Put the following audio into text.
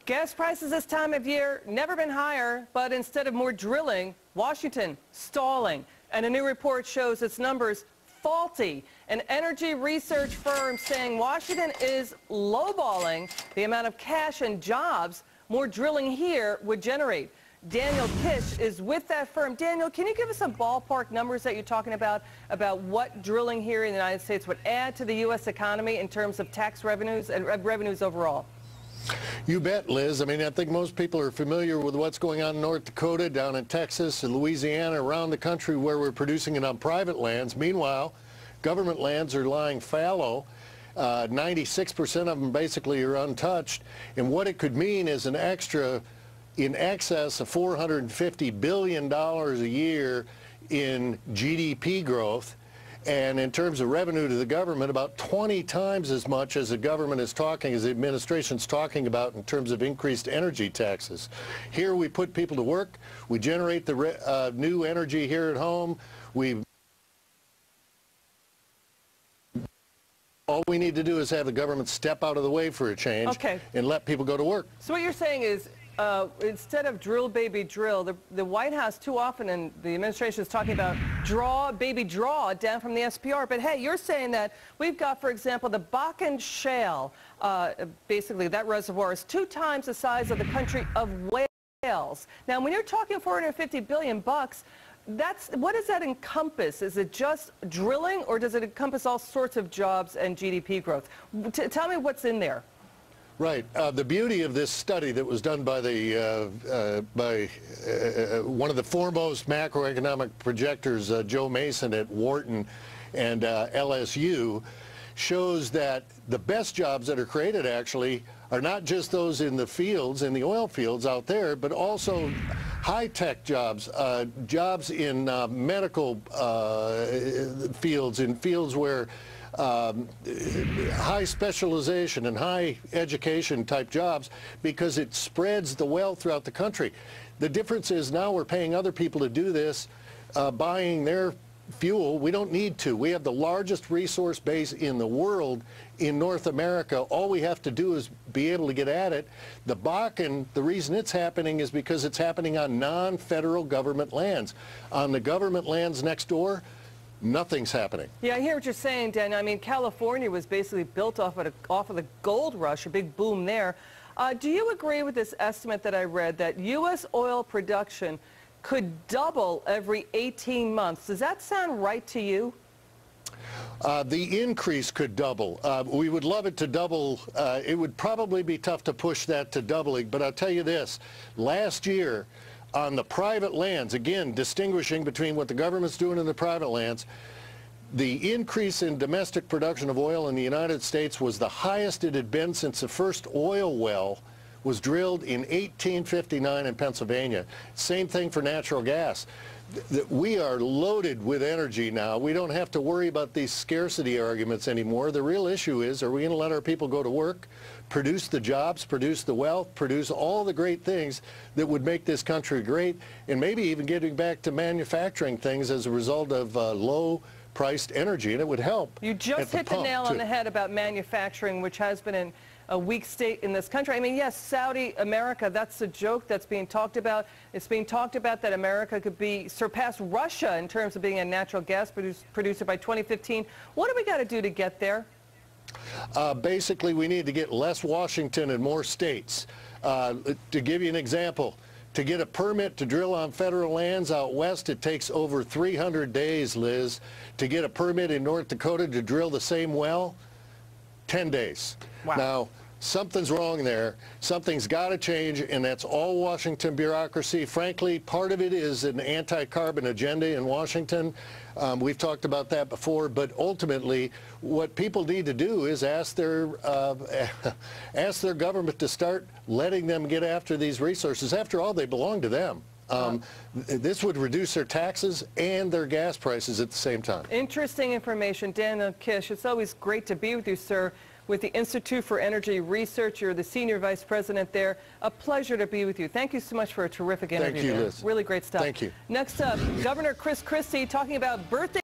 Gas prices this time of year, never been higher, but instead of more drilling, Washington stalling. And a new report shows its numbers faulty. An energy research firm saying Washington is lowballing the amount of cash and jobs more drilling here would generate. Daniel Kish is with that firm. Daniel, can you give us some ballpark numbers that you're talking about what drilling here in the United States would add to the U.S. economy in terms of tax revenues and revenues overall? You bet, Liz. I mean, I think most people are familiar with what's going on in North Dakota, down in Texas and Louisiana, around the country where we're producing it on private lands. Meanwhile, government lands are lying fallow. 96% of them basically are untouched. And what it could mean is an extra in excess of $450 billion a year in GDP growth. And in terms of revenue to the government, about 20 times as much as the government is talking, as the administration's talking about in terms of increased energy taxes. Here we put people to work, we generate the new energy here at home, all we need to do is have the government step out of the way for a change and let people go to work. So what you're saying is, instead of drill, baby, drill, the White House too often and the administration is talking about draw, baby, draw down from the SPR. But hey, you're saying that we've got, for example, the Bakken Shale, basically that reservoir is 2 times the size of the country of Wales. Now, when you're talking $450 billion bucks, what does that encompass? Is it just drilling, or does it encompass all sorts of jobs and GDP growth? Tell me what's in there. Right. The beauty of this study that was done by one of the foremost macroeconomic projectors, Joe Mason at Wharton and LSU, shows that the best jobs that are created actually are not just those in the fields, in the oil fields out there, but also high-tech jobs, jobs in medical fields, in fields where high specialization and high education type jobs, because it spreads the wealth throughout the country. The difference is now we're paying other people to do this, buying their fuel. We don't need to. We have the largest resource base in the world in North America. All we have to do is be able to get at it. The Bakken, the reason it's happening is because it's happening on non-federal government lands. On the government lands next door, nothing's happening. Yeah, I hear what you're saying, Dan. I mean, California was basically built off of the gold rush, a big boom there. Do you agree with this estimate that I read that U.S. oil production could double every 18 months? Does that sound right to you? The increase could double. We would love it to double. It would probably be tough to push that to doubling, but I'll tell you this. Last year, on the private lands, again, distinguishing between what the government's doing in the private lands, the increase in domestic production of oil in the United States was the highest it had been since the first oil well was drilled in 1859 in Pennsylvania. Same thing for natural gas. We are loaded with energy now. We don't have to worry about these scarcity arguments anymore. The real issue is, are we going to let our people go to work, produce the jobs, produce the wealth, produce all the great things that would make this country great, and maybe even getting back to manufacturing things as a result of low-priced energy, and it would help. You just hit the nail on the head about manufacturing, which has been in a weak state in this country. I mean, yes, Saudi America, that's a joke that's being talked about. It's being talked about that America could surpass Russia in terms of being a natural gas producer by 2015. What do we got to do to get there? Basically, we need to get less Washington and more states. To give you an example, to get a permit to drill on federal lands out west, it takes over 300 days, Liz. To get a permit in North Dakota to drill the same well, 10 days. Wow. Now, something's wrong there. Something's got to change, and that's all Washington bureaucracy. Frankly, part of it is an anti-carbon agenda in Washington. We've talked about that before, but ultimately, what people need to do is ask their government to start letting them get after these resources. After all, they belong to them. This would reduce their taxes and their gas prices at the same time. Interesting information. Daniel Kish, it's always great to be with you, sir, with the Institute for Energy Research. You're the Senior Vice President there. A pleasure to be with you. Thank you so much for a terrific interview. Thank you, Liz. Really great stuff. Thank you. Next up, Governor Chris Christie talking about birthday